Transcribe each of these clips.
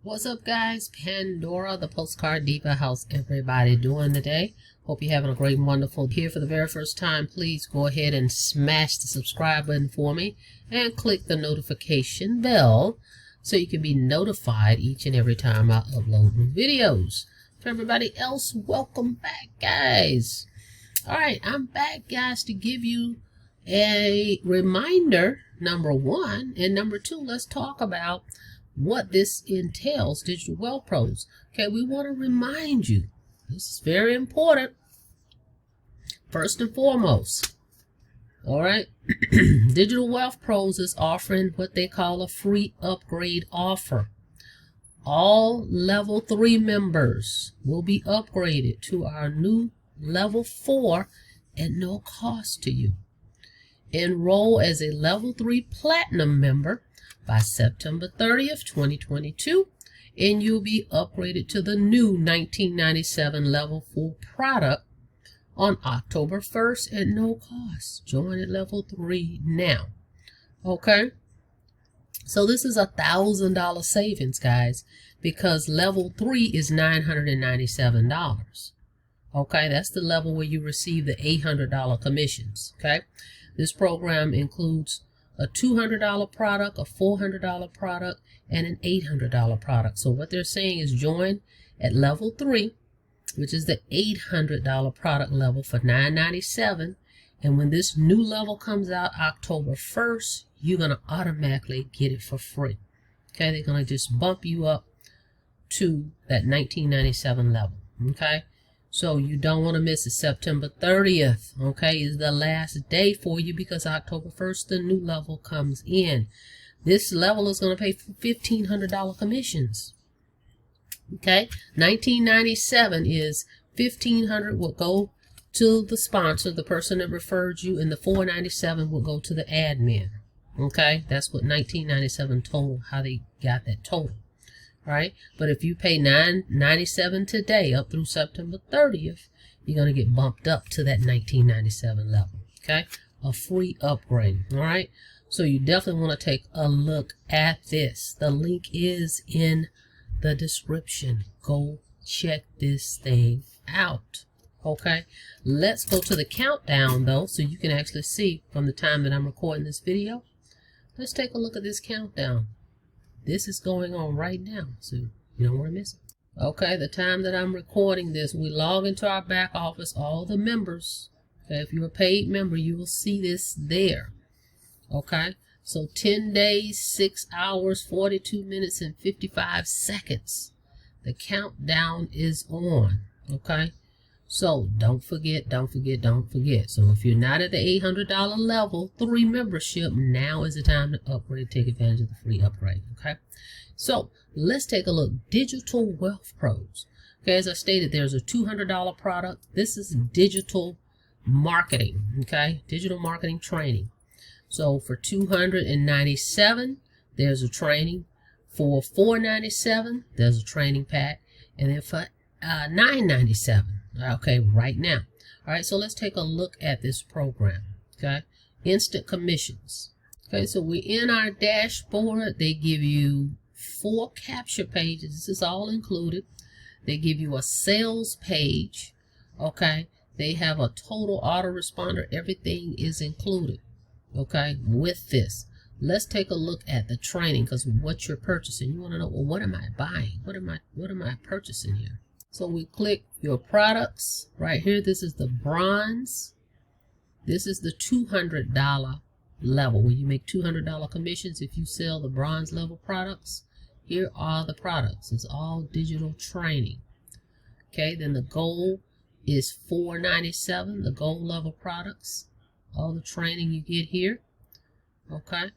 What's up, guys? Pandora, the Postcard Diva. How's everybody doing today? Hope you're having a great and wonderful day. Here for the very first time, please go ahead and smash the subscribe button for me and click the notification bell so you can be notified each and every time I upload new videos. For everybody else, welcome back, guys. All right, I'm back, guys, to give you a reminder, number one, and number two, let's talk about what this entails, Digital Wealth Pros. Okay, we want to remind you, this is very important, first and foremost. All right, Digital Wealth Pros is offering what they call a free upgrade offer. All level 3 members will be upgraded to our new level 4 at no cost to you. Enroll as a level 3 platinum member by September 30th, 2022, and you'll be upgraded to the new 1997 level 4 product on October 1st at no cost. Join at level 3 now. Okay, so this is $1,000 savings, guys, because level 3 is $997. Okay, that's the level where you receive the $800 commissions. Okay, this program includes a $200 product, a $400 product, and an $800 product. So what they're saying is join at level 3, which is the $800 product level for $997. And when this new level comes out October 1st, you're going to automatically get it for free. Okay, they're going to just bump you up to that 1997 level. Okay, so you don't want to miss it. September 30th, okay, is the last day for you because October 1st, the new level comes in. This level is going to pay $1,500 commissions. Okay, 1997 is $1,500 will go to the sponsor, the person that referred you, and the $497 will go to the admin. Okay, that's what 1997 total, how they got that total. All right, but if you pay $997 today up through September 30th, you're going to get bumped up to that 1997 level. Okay, a free upgrade. All right, so you definitely want to take a look at this. The link is in the description. Go check this thing out. Okay, let's go to the countdown though, so you can actually see from the time that I'm recording this video. Let's take a look at this countdown. This is going on right now, so you don't want to miss it. Okay, the time that I'm recording this, we log into our back office, all the members. Okay, if you're a paid member, you will see this there. Okay, so 10 days, 6 hours, 42 minutes, and 55 seconds. The countdown is on. Okay, so don't forget. So if you're not at the $800 level 3 membership, now is the time to upgrade, take advantage of the free upgrade. Okay, so let's take a look. Digital Wealth Pros. Okay, as I stated, there's a $200 product. This is digital marketing. Okay, digital marketing training. So for $297, there's a training. For $497, there's a training pack, and then for $997. Okay, right now. All right, so let's take a look at this program. Okay, instant commissions. Okay, so we're in our dashboard. They give you 4 capture pages. This is all included. They give you a sales page. Okay, they have a total autoresponder. Everything is included. Okay, with this. Let's take a look at the training, because what you're purchasing, you want to know, well, what am I buying? What am I purchasing here? So we click your products right here. This is the bronze. This is the $200 level where you make $200 commissions if you sell the bronze level products. Here are the products. It's all digital training. Okay, then the gold is $497, the gold level products. All the training you get here. Okay,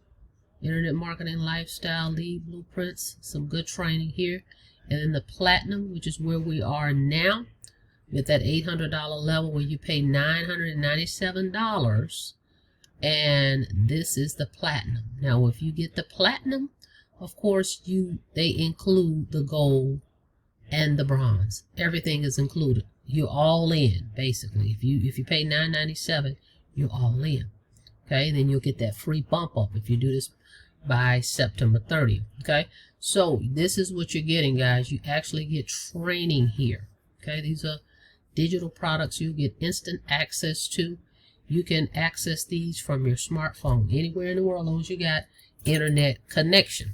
internet marketing, lifestyle, lead blueprints, some good training here. And then the platinum, which is where we are now, with that $800 level where you pay $997. And this is the platinum. Now, if you get the platinum, of course, they include the gold and the bronze. Everything is included. You're all in, basically. If you pay $997, you're all in. Okay, then you'll get that free bump up if you do this by September 30th. Okay, so this is what you're getting, guys. You actually get training here. Okay, these are digital products you get instant access to. You can access these from your smartphone anywhere in the world as long as you got internet connection.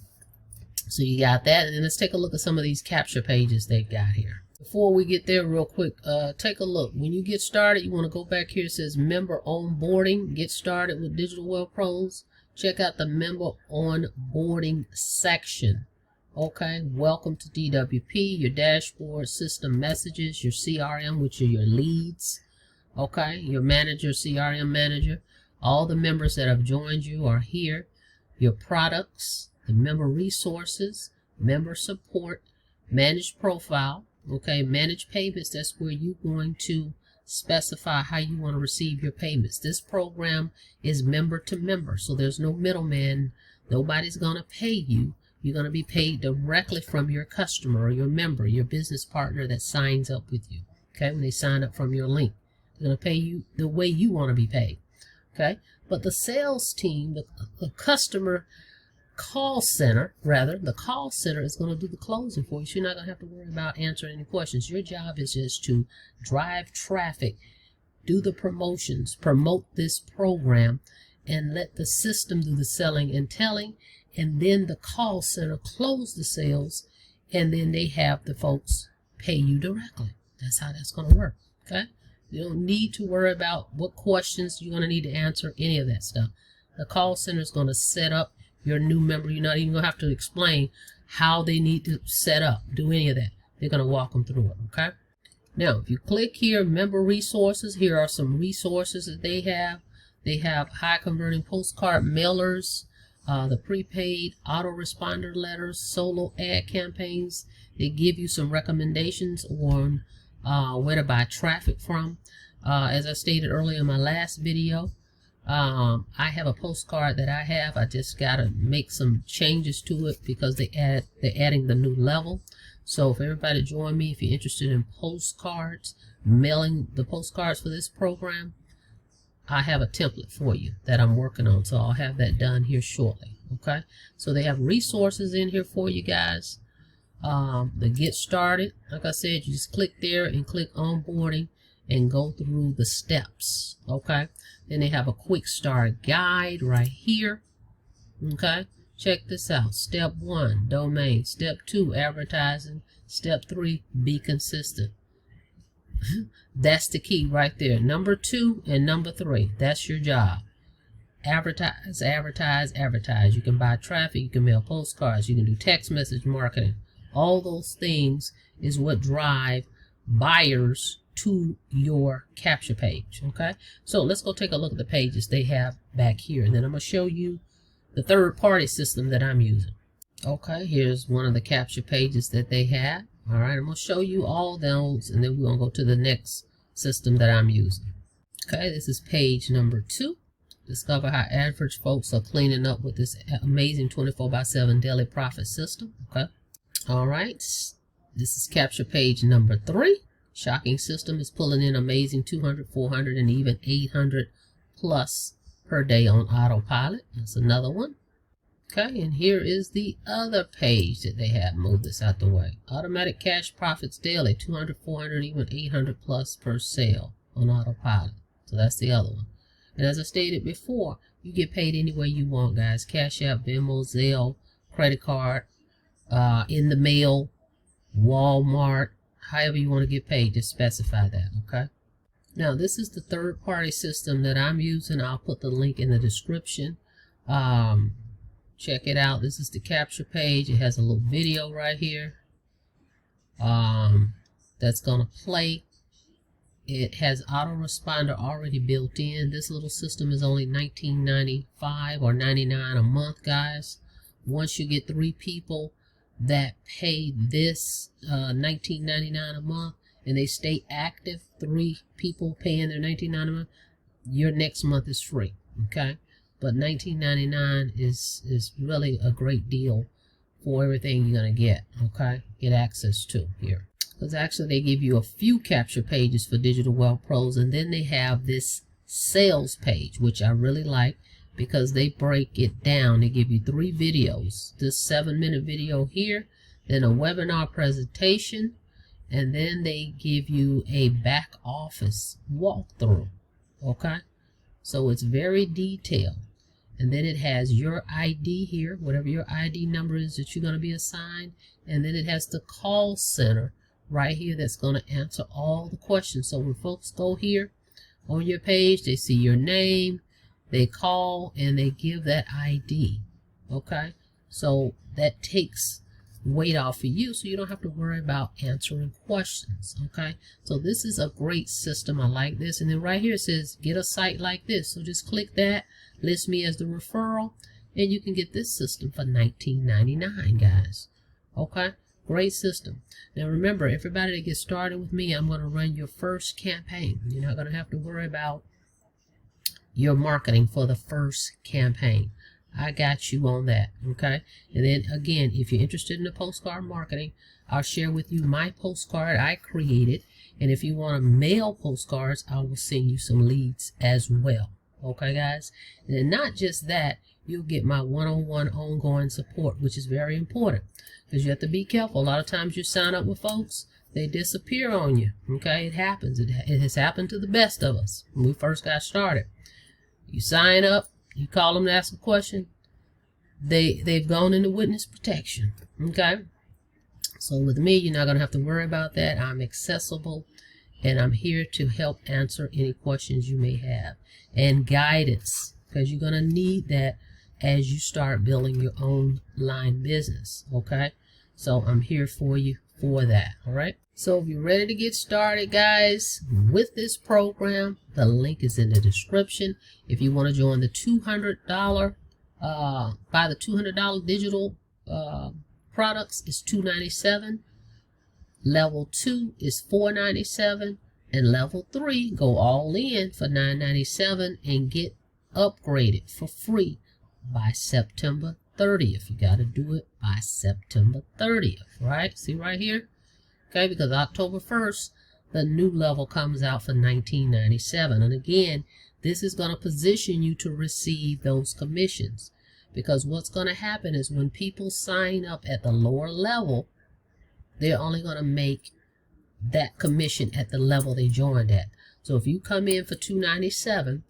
So you got that, and then let's take a look at some of these capture pages they've got here. Before we get there, real quick, take a look. When you get started, you want to go back here. It says member onboarding. Get started with Digital Wealth Pros. Check out the member onboarding section. Okay, welcome to DWP, your dashboard, system messages, your CRM, which are your leads. Okay, your manager, CRM manager. All the members that have joined you are here. Your products, the member resources, member support, manage profile. Okay, manage payments. That's where you're going to specify how you want to receive your payments. This program is member to member, so there's no middleman. Nobody's going to pay you. You're going to be paid directly from your customer or your member, your business partner that signs up with you. Okay, when they sign up from your link, they're going to pay you the way you want to be paid. Okay, but the sales team, the customer call center, the call center is going to do the closing for you. So you're not going to have to worry about answering any questions. Your job is just to drive traffic, do the promotions, promote this program, and let the system do the selling and telling. And then the call center close the sales, and then they have the folks pay you directly. That's how that's going to work. Okay, you don't need to worry about what questions you're going to need to answer, any of that stuff. The call center is going to set up your new member. You're not even going to have to explain how they need to set up, do any of that. They're going to walk them through it. Okay, now if you click here, member resources, here are some resources that they have. They have high converting postcard mailers, the prepaid autoresponder letters, solo ad campaigns. They give you some recommendations on where to buy traffic from. As I stated earlier in my last video, I have a postcard that I have. I just got to make some changes to it because they're adding the new level. So if everybody join me, if you're interested in postcards, mailing the postcards for this program, I have a template for you that I'm working on, so I'll have that done here shortly. Okay, so they have resources in here for you guys. To get started, like I said, you just click there and click onboarding and go through the steps. Okay, then they have a quick start guide right here. Okay, check this out. Step 1, domain. Step 2, advertising. Step 3, be consistent. That's the key right there. Number 2 and number 3. That's your job. Advertise, advertise, advertise. You can buy traffic. You can mail postcards. You can do text message marketing. All those things is what drive buyers to your capture page. Okay, so let's go take a look at the pages they have back here, and then I'm going to show you the third-party system that I'm using. Okay, here's one of the capture pages that they have. All right, I'm going to show you all those, and then we're going to go to the next system that I'm using. Okay, this is page number 2. Discover how average folks are cleaning up with this amazing 24/7 daily profit system. Okay, all right, this is capture page number 3. Shocking system is pulling in amazing 200, 400, and even 800 plus per day on autopilot. That's another one. Okay, and here is the other page that they have. Move this out the way. Automatic cash profits daily, 200, 400, even 800 plus per sale on autopilot. So that's the other one. And as I stated before, you get paid any way you want, guys. Cash App, Venmo, Zelle, credit card, in the mail, Walmart, however you want to get paid, just specify that, okay? Now, this is the third-party system that I'm using. I'll put the link in the description. Check it out. This is the capture page. It has a little video right here that's going to play. It has autoresponder already built in. This little system is only $19.95 or $99 a month, guys. Once you get 3 people that pay this $19.99 a month and they stay active, 3 people paying their $19.99 a month, your next month is free. Okay, but $19.99 is really a great deal for everything you're gonna get. Okay, get access to here, because actually they give you a few capture pages for Digital Wealth Pros, and then they have this sales page, which I really like because they break it down. They give you 3 videos. This 7-minute video here, then a webinar presentation, and then they give you a back office walkthrough. Okay, so it's very detailed. And then it has your ID here, whatever your ID number is that you're going to be assigned. And then it has the call center right here that's going to answer all the questions. So when folks go here on your page, they see your name, they call, and they give that ID. Okay, so that takes weight off of you, so you don't have to worry about answering questions. Okay, so this is a great system. I like this. And then right here it says get a site like this, so just click that, list me as the referral, and you can get this system for $19.99, guys. Okay, great system. Now remember, everybody that gets started with me, I'm going to run your first campaign. You're not going to have to worry about your marketing for the first campaign. I got you on that. Okay, and then again, if you're interested in the postcard marketing, I'll share with you my postcard I created, and if you want to mail postcards, I will send you some leads as well. Okay, guys, and then not just that, you'll get my one-on-one ongoing support, which is very important, because you have to be careful. A lot of times you sign up with folks, they disappear on you. Okay, it happens. It has happened to the best of us when we first got started. You sign up, you call them to ask a question, they've gone into witness protection. Okay, so with me, you're not going to have to worry about that. I'm accessible, and I'm here to help answer any questions you may have, and guidance, because you're going to need that as you start building your own line business. Okay, so I'm here for you for that. All right, so if you're ready to get started, guys, with this program, the link is in the description. If you want to join the $200 buy the $200 digital products, is $297. Level 2 is $497, and level 3 go all in for $997 and get upgraded for free by September 30th. You got to do it by September 30th, right? See right here? Okay, because October 1st, the new level comes out for $1997. And again, this is going to position you to receive those commissions, because what's going to happen is when people sign up at the lower level, they're only going to make that commission at the level they joined at. So if you come in for $297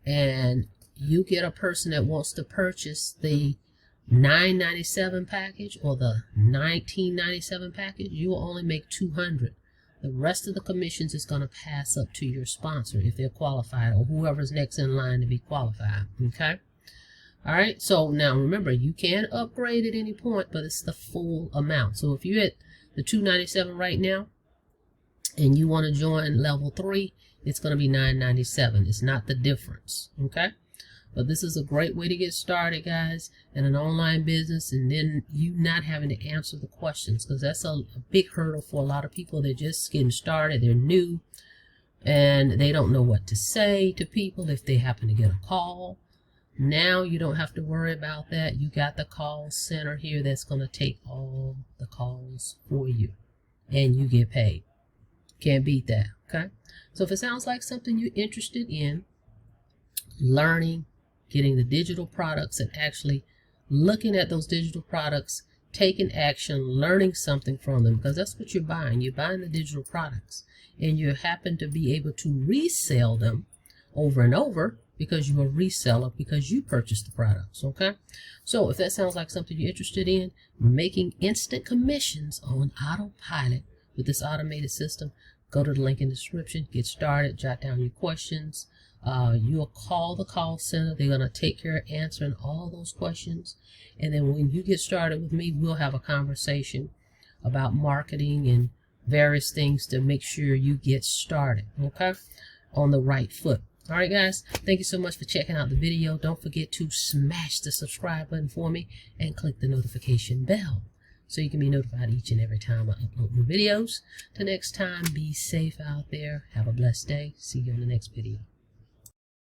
and you get a person that wants to purchase the $997 package or the $1997 package, you will only make $200. The rest of the commissions is going to pass up to your sponsor if they're qualified, or whoever's next in line to be qualified. Okay, all right, so now remember, you can upgrade at any point, but it's the full amount. So if you're at the $297 right now and you want to join level 3, it's going to be $997. It's not the difference. Okay, but this is a great way to get started, guys, in an online business, and then you not having to answer the questions, because that's a big hurdle for a lot of people. They're just getting started, they're new, and they don't know what to say to people if they happen to get a call. Now you don't have to worry about that. You got the call center here that's going to take all the calls for you, and you get paid. Can't beat that. Okay, so if it sounds like something you're interested in, learning, getting the digital products, and actually looking at those digital products, taking action, learning something from them, because that's what you're buying. You're buying the digital products, and you happen to be able to resell them over and over because you're a reseller, because you purchased the products. Okay, so if that sounds like something you're interested in, making instant commissions on autopilot with this automated system, go to the link in the description, get started, jot down your questions. You'll call the call center. They're going to take care of answering all those questions. And then when you get started with me, we'll have a conversation about marketing and various things to make sure you get started, okay, on the right foot. All right, guys, thank you so much for checking out the video. Don't forget to smash the subscribe button for me and click the notification bell so you can be notified each and every time I upload new videos. Till next time, be safe out there. Have a blessed day. See you on the next video.